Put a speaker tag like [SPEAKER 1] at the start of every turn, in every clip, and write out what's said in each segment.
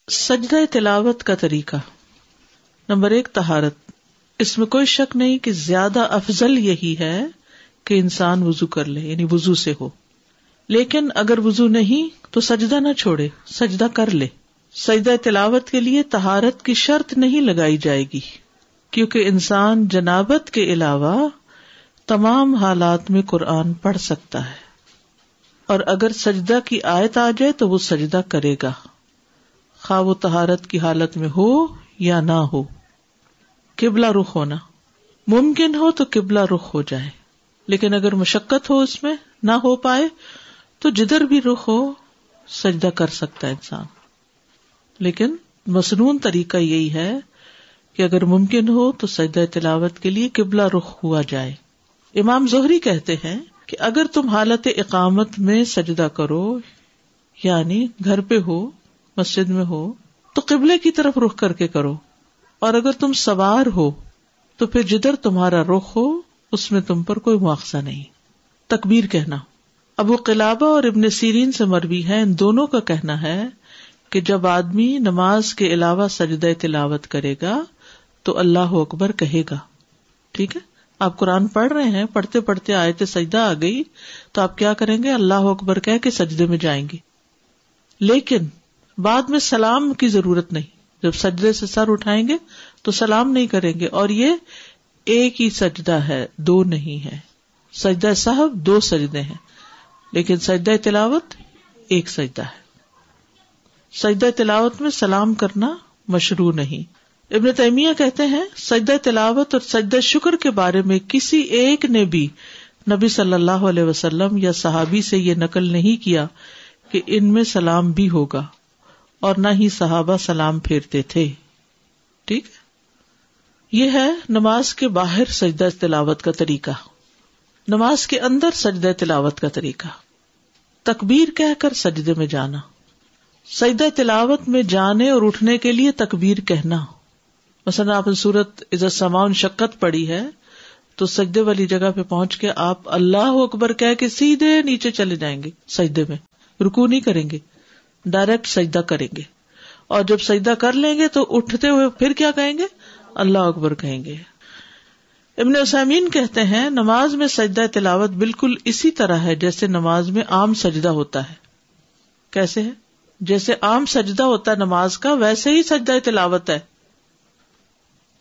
[SPEAKER 1] سجدہ تلاوت کا طریقہ. نمبر 1 طہارت. اس میں کوئی شک نہیں کہ زیادہ افضل یہی ہے کہ انسان وضو کر لے، یعنی وضو سے ہو. لیکن اگر وضو نہیں تو سجدہ نہ چھوڑے، سجدہ کر لے. سجدہ تلاوت کے لیے طہارت کی شرط نہیں لگائی جائے گی، کیونکہ انسان جنابت کے علاوہ تمام حالات میں قرآن پڑھ سکتا ہے، اور اگر سجدہ کی آیت آ جائے تو وہ سجدہ کرے گا، خواہ وہ طہارت کی حالت میں ہو یا نہ ہو. قبلہ رخ ہونا ممکن ہو تو قبلہ رخ ہو جائے، لیکن اگر مشقت ہو اس میں نہ ہو پائے تو جدھر بھی رخ ہو سجدہ کر سکتا ہے انسان. لیکن مسنون طریقہ یہی ہے کہ اگر ممکن ہو تو سجدہ تلاوت کے لیے قبلہ رخ ہوا جائے. امام زہری کہتے ہیں کہ اگر تم حالت اقامت میں سجدہ کرو، یعنی گھر پہ ہو، مسجد میں ہو، تو قبلے کی طرف رخ کر کے کرو، اور اگر تم سوار ہو تو پھر جدھر تمہارا رخ ہو اس میں تم پر کوئی مواخذہ نہیں. تکبیر کہنا. ابو قلابہ اور ابن سیرین سے مروی ہے، ان دونوں کا کہنا ہے کہ جب آدمی نماز کے علاوہ سجدہ تلاوت کرے گا تو اللہ اکبر کہے گا. ٹھیک ہے، آپ قرآن پڑھ رہے ہیں، پڑھتے پڑھتے آیت سجدہ آ گئی تو آپ کیا کریں گے؟ اللہ اکبر کہہ کے سجدے میں جائیں گے. لیکن بعد میں سلام کی ضرورت نہیں. جب سجدے سے سر اٹھائیں گے تو سلام نہیں کریں گے، اور یہ ایک ہی سجدہ ہے، دو نہیں ہے. سجدہ سہو 2 سجدے ہیں، لیکن سجدہ تلاوت ایک سجدہ ہے. سجدہ تلاوت میں سلام کرنا مشروع نہیں. ابن تیمیہ کہتے ہیں سجدہ تلاوت اور سجدہ شکر کے بارے میں کسی ایک نے بھی نبی صلی اللہ علیہ وسلم یا صحابی سے یہ نقل نہیں کیا کہ ان میں سلام بھی ہوگا، اور نہ ہی صحابہ سلام پھیرتے تھے. ٹھیک، یہ ہے نماز کے باہر سجدہ تلاوت کا طریقہ. نماز کے اندر سجدہ تلاوت کا طریقہ. تکبیر کہہ کر سجدے میں جانا. سجدہ تلاوت میں جانے اور اٹھنے کے لیے تکبیر کہنا. مثلا آپ نے سورت اذا السماء انشقت پڑھی ہے تو سجدے والی جگہ پہ پہنچ کے آپ اللہ اکبر کہہ کے سیدھے نیچے چلے جائیں گے. سجدے میں رکوع نہیں کریں گے، ڈائریکٹ سجدہ کریں گے، اور جب سجدہ کر لیں گے تو اٹھتے ہوئے پھر کیا کہیں گے؟ اللہ اکبر کہیں گے. ابن عثیمین کہتے ہیں نماز میں سجدہ تلاوت بالکل اسی طرح ہے جیسے نماز میں عام سجدہ ہوتا ہے. کیسے ہے؟ جیسے عام سجدہ ہوتا ہے نماز کا، ویسے ہی سجدہ تلاوت ہے.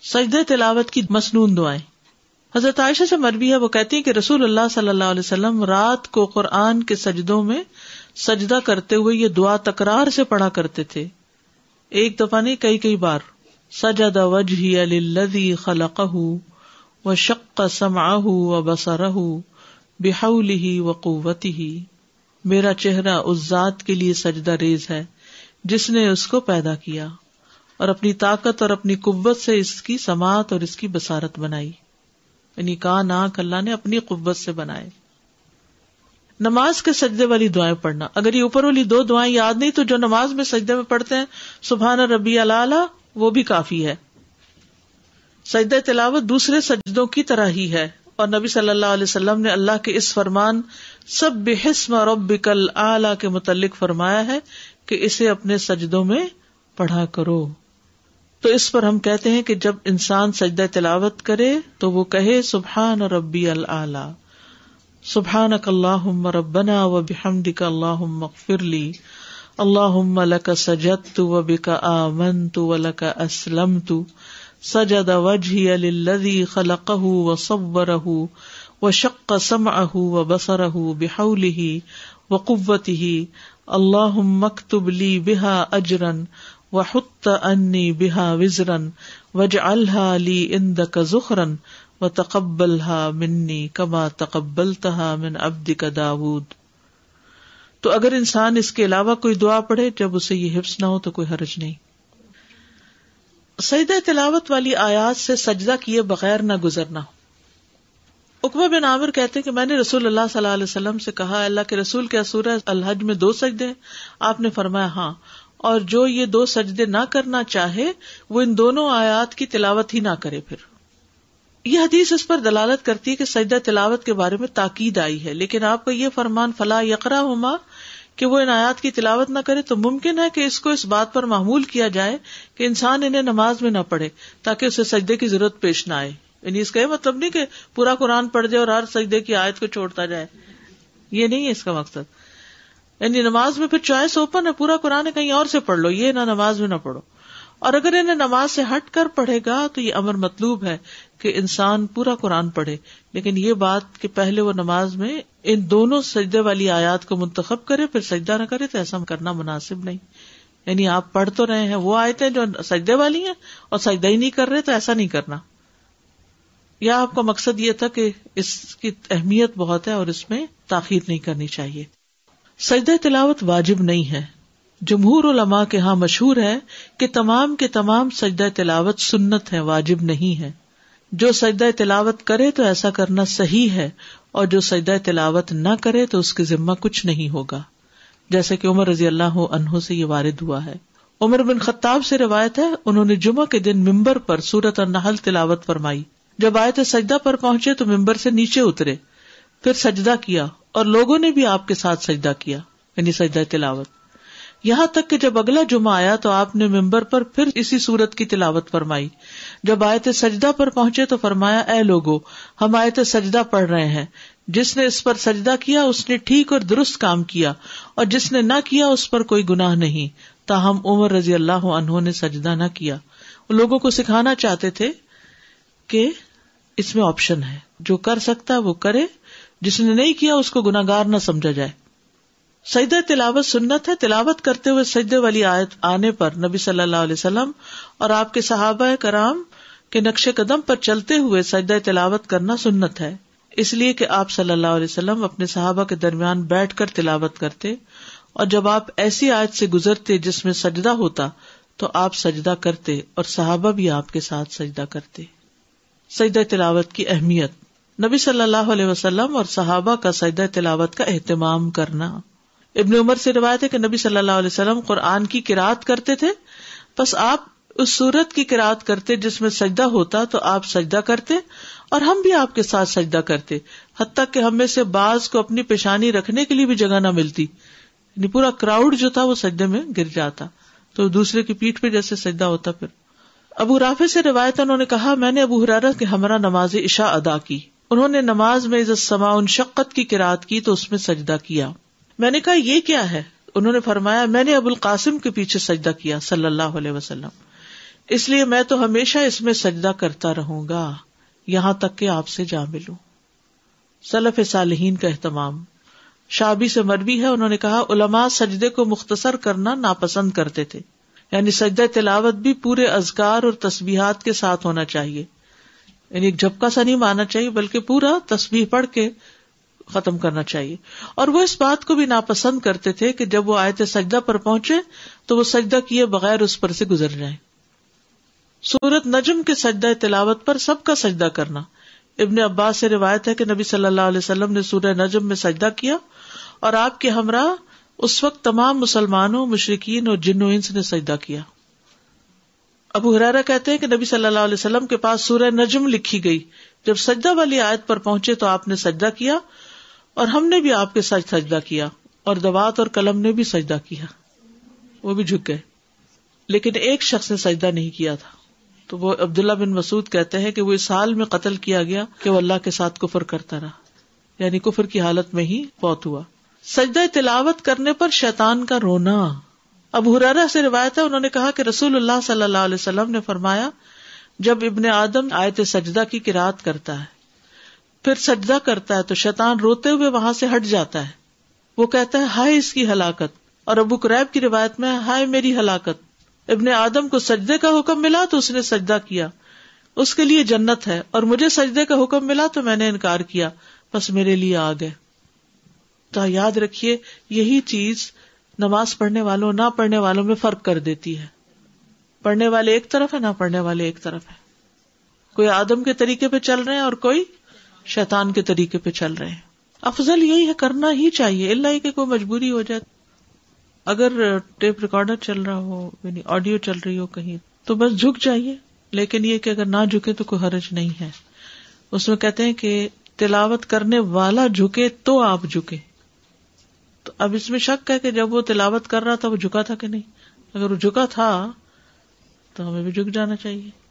[SPEAKER 1] سجدہ تلاوت کی مسنون دعائیں. حضرت عائشہ سے مروی ہے، وہ کہتی ہیں کہ رسول اللہ صلی اللہ علیہ وسلم رات کو قرآن کے سجدوں میں سجدہ کرتے ہوئے یہ دعا تکرار سے پڑھا کرتے تھے. ایک دفعہ نہیں، کئی بار. سجد وجہی للذی خلقہ وشق سمعہ وبصرہ بحولہ وقوتہ. میرا چہرہ اس ذات کے لیے سجدہ ریز ہے جس نے اس کو پیدا کیا اور اپنی طاقت اور اپنی قوت سے اس کی سماعت اور اس کی بصارت بنائی. یعنی کان آنکھ اللہ نے اپنی قوت سے بنائے. نماز کے سجدے والی دعائیں پڑھنا. اگر یہ اوپر والی 2 دعائیں یاد نہیں تو جو نماز میں سجدے میں پڑھتے ہیں سبحان ربی الاعلی، وہ بھی کافی ہے. سجدہ تلاوت دوسرے سجدوں کی طرح ہی ہے، اور نبی صلی اللہ علیہ وسلم نے اللہ کے اس فرمان سبح اسم ربک الاعلی کے متعلق فرمایا ہے کہ اسے اپنے سجدوں میں پڑھا کرو. تو اس پر ہم کہتے ہیں کہ جب انسان سجدہ تلاوت کرے تو وہ کہے سبحان ربی الاعلی، سبحانک اللہم ربنا وبحمدک اللہم اغفر لی، اللہم لک سجدت وبک آمنت ولک اسلمت، سجد وجہی للذی خلقہ وصورہ وشق سمعہ وبصرہ بحولہ وقوتہ، اللہم اکتب لی بہا اجرا وحط انی بہا وزرا واجعلها لی عندک ذخرا وتقبلها منی کما تقبلتها من عبدک داود. تو اگر انسان اس کے علاوہ کوئی دعا پڑھے جب اسے یہ حفظ نہ ہو تو کوئی حرج نہیں. سجدہ تلاوت والی آیات سے سجدہ کیے بغیر نہ گزرنا. عقبہ بن عامر کہتے ہیں کہ میں نے رسول اللہ صلی اللہ علیہ وسلم سے کہا اللہ کے رسول کیا سورہ الحج میں 2 سجدے ہیں؟ آپ نے فرمایا ہاں، اور جو یہ 2 سجدے نہ کرنا چاہے وہ ان دونوں آیات کی تلاوت ہی نہ کرے. پھر یہ حدیث اس پر دلالت کرتی ہے کہ سجدہ تلاوت کے بارے میں تاکید آئی ہے، لیکن آپ کا یہ فرمان فلا یقرأہما کہ وہ ان آیات کی تلاوت نہ کرے تو ممکن ہے کہ اس کو اس بات پر معمول کیا جائے کہ انسان انہیں نماز میں نہ پڑھے تاکہ اسے سجدے کی ضرورت پیش نہ آئے. یعنی اس کا یہ مطلب نہیں کہ پورا قرآن پڑھ جائے اور ہر سجدے کی آیت کو چھوڑتا جائے، یہ نہیں ہے اس کا مقصد. یعنی نماز میں پھر چوائس اوپن ہے، پورا قرآن کہیں اور سے پڑھ لو، یہ نہ نماز میں نہ پڑھو. اور اگر انہیں نماز سے ہٹ کر پڑھے گا تو یہ امر مطلوب ہے کہ انسان پورا قرآن پڑھے، لیکن یہ بات کہ پہلے وہ نماز میں ان دونوں سجدے والی آیات کو منتخب کرے پھر سجدہ نہ کرے تو ایسا کرنا مناسب نہیں. یعنی آپ پڑھ تو رہے ہیں وہ آیتیں جو سجدے والی ہیں اور سجدہ ہی نہیں کر رہے تو ایسا نہیں کرنا. یا آپ کا مقصد یہ تھا کہ اس کی اہمیت بہت ہے اور اس میں تاخیر نہیں کرنی چاہیے. سجدہ تلاوت واجب نہیں ہے. جمہور علماء کے ہاں مشہور ہے کہ تمام کے تمام سجدہ تلاوت سنت ہے، واجب نہیں ہے. جو سجدہ تلاوت کرے تو ایسا کرنا صحیح ہے، اور جو سجدہ تلاوت نہ کرے تو اس کے ذمہ کچھ نہیں ہوگا، جیسے کہ عمر رضی اللہ عنہ سے یہ وارد ہوا ہے. عمر بن خطاب سے روایت ہے، انہوں نے جمعہ کے دن ممبر پر سورۃ النحل تلاوت فرمائی. جب آیت سجدہ پر پہنچے تو ممبر سے نیچے اترے، پھر سجدہ کیا اور لوگوں نے بھی آپ کے ساتھ سجدہ کیا، یعنی سجدہ تلاوت. یہاں تک کہ جب اگلا جمعہ آیا تو آپ نے ممبر پر پھر اسی سورت کی تلاوت فرمائی. جب آیت سجدہ پر پہنچے تو فرمایا، اے لوگو، ہم آیت سجدہ پڑھ رہے ہیں، جس نے اس پر سجدہ کیا اس نے ٹھیک اور درست کام کیا، اور جس نے نہ کیا اس پر کوئی گناہ نہیں. تاہم عمر رضی اللہ عنہ نے سجدہ نہ کیا. وہ لوگوں کو سکھانا چاہتے تھے کہ اس میں آپشن ہے، جو کر سکتا ہے وہ کرے، جس نے نہیں کیا اس کو گناہگار نہ سمجھا جائے. سجدہ تلاوت سنت ہے. تلاوت کرتے ہوئے سجدے والی آیت آنے پر نبی صلی اللہ علیہ وسلم اور آپ کے صحابہ کرام کے نقش قدم پر چلتے ہوئے سجدہ تلاوت کرنا سنت ہے، اس لیے کہ آپ صلی اللہ علیہ وسلم اپنے صحابہ کے درمیان بیٹھ کر تلاوت کرتے، اور جب آپ ایسی آیت سے گزرتے جس میں سجدہ ہوتا تو آپ سجدہ کرتے اور صحابہ بھی آپ کے ساتھ سجدہ کرتے. سجدہ تلاوت کی اہمیت. نبی صلی اللہ علیہ وسلم اور صحابہ کا سجدہ تلاوت کا اہتمام کرنا. ابن عمر سے روایت ہے کہ نبی صلی اللہ علیہ وسلم قرآن کی قرات کرتے تھے، پس آپ اس سورت کی قرات کرتے جس میں سجدہ ہوتا تو آپ سجدہ کرتے اور ہم بھی آپ کے ساتھ سجدہ کرتے، حتیٰ کہ ہم میں سے بعض کو اپنی پیشانی رکھنے کے لیے بھی جگہ نہ ملتی، یعنی پورا کراؤڈ جو تھا وہ سجدے میں گر جاتا تو دوسرے کی پیٹھ پہ جیسے سجدہ ہوتا. پھر ابو رافع سے روایت انہوں نے کہا، میں نے ابو ہریرہ کے ہمراہ نماز عشاء ادا کی، انہوں نے نماز میں اذا السماء انشقت کی قرات کی تو اس میں سجدہ کیا. میں نے کہا یہ کیا ہے؟ انہوں نے فرمایا، میں نے ابو القاسم کے پیچھے سجدہ کیا صلی اللہ علیہ وسلم، اس لیے میں تو ہمیشہ اس میں سجدہ کرتا رہوں گا یہاں تک کہ آپ سے جا ملوں. سلف صالحین کا اہتمام. شعبی سے مروی ہے، انہوں نے کہا علماء سجدے کو مختصر کرنا ناپسند کرتے تھے، یعنی سجدہ تلاوت بھی پورے اذکار اور تسبیحات کے ساتھ ہونا چاہیے، یعنی ایک جھپکا سا نہیں مارنا چاہیے بلکہ پورا تسبیح پڑھ کے ختم کرنا چاہیے. اور وہ اس بات کو بھی ناپسند کرتے تھے کہ جب وہ آیت سجدہ پر پہنچے تو وہ سجدہ کیے بغیر اس پر سے گزر جائیں. سورۃ نجم کے سجدہ تلاوت پر سب کا سجدہ کرنا. ابن عباس سے روایت ہے کہ نبی صلی اللہ علیہ وسلم نے سورہ نجم میں سجدہ کیا اور آپ کے ہمراہ اس وقت تمام مسلمانوں، مشرکین اور جن و انس نے سجدہ کیا. ابو ہریرہ کہتے ہیں کہ نبی صلی اللہ علیہ وسلم کے پاس سورہ نجم لکھی گئی، جب سجدہ والی آیت پر پہنچے تو آپ نے سجدہ کیا اور ہم نے بھی آپ کے ساتھ سجدہ کیا، اور دوات اور قلم نے بھی سجدہ کیا، وہ بھی جھک گئے، لیکن ایک شخص نے سجدہ نہیں کیا تھا. تو وہ عبداللہ بن مسعود کہتے ہیں کہ وہ اس حال میں قتل کیا گیا کہ وہ اللہ کے ساتھ کفر کرتا رہا، یعنی کفر کی حالت میں ہی فوت ہوا. سجدہ تلاوت کرنے پر شیطان کا رونا. ابو ہریرہ سے روایت ہے، انہوں نے کہا کہ رسول اللہ صلی اللہ علیہ وسلم نے فرمایا، جب ابن آدم آیت سجدہ کی قرات کرتا ہے پھر سجدہ کرتا ہے تو شیطان روتے ہوئے وہاں سے ہٹ جاتا ہے، وہ کہتا ہے ہائے اس کی ہلاکت. اور ابو قریب کی روایت میں ہائے میری ہلاکت. ابن آدم کو سجدے کا حکم ملا تو اس نے سجدہ کیا، اس کے لیے جنت ہے، اور مجھے سجدے کا حکم ملا تو میں نے انکار کیا، بس میرے لیے آگ ہے. تو یاد رکھیے یہی چیز نماز پڑھنے والوں نہ پڑھنے والوں میں فرق کر دیتی ہے. پڑھنے والے ایک طرف ہے، نہ پڑھنے والے ایک طرف ہے. کوئی آدم کے طریقے پہ چل رہے ہیں اور کوئی شیطان کے طریقے پہ چل رہے ہیں. افضل یہی ہے، کرنا ہی چاہیے، الا ہی کہ کوئی مجبوری ہو جائے. اگر ٹیپ ریکارڈر چل رہا ہو، یعنی آڈیو چل رہی ہو کہیں، تو بس جھک جائیے، لیکن یہ کہ اگر نہ جھکے تو کوئی حرج نہیں ہے. اس میں کہتے ہیں کہ تلاوت کرنے والا جھکے تو آپ جھکے، تو اب اس میں شک ہے کہ جب وہ تلاوت کر رہا تھا وہ جھکا تھا کہ نہیں. اگر وہ جھکا تھا تو ہمیں بھی جھک جانا چاہیے.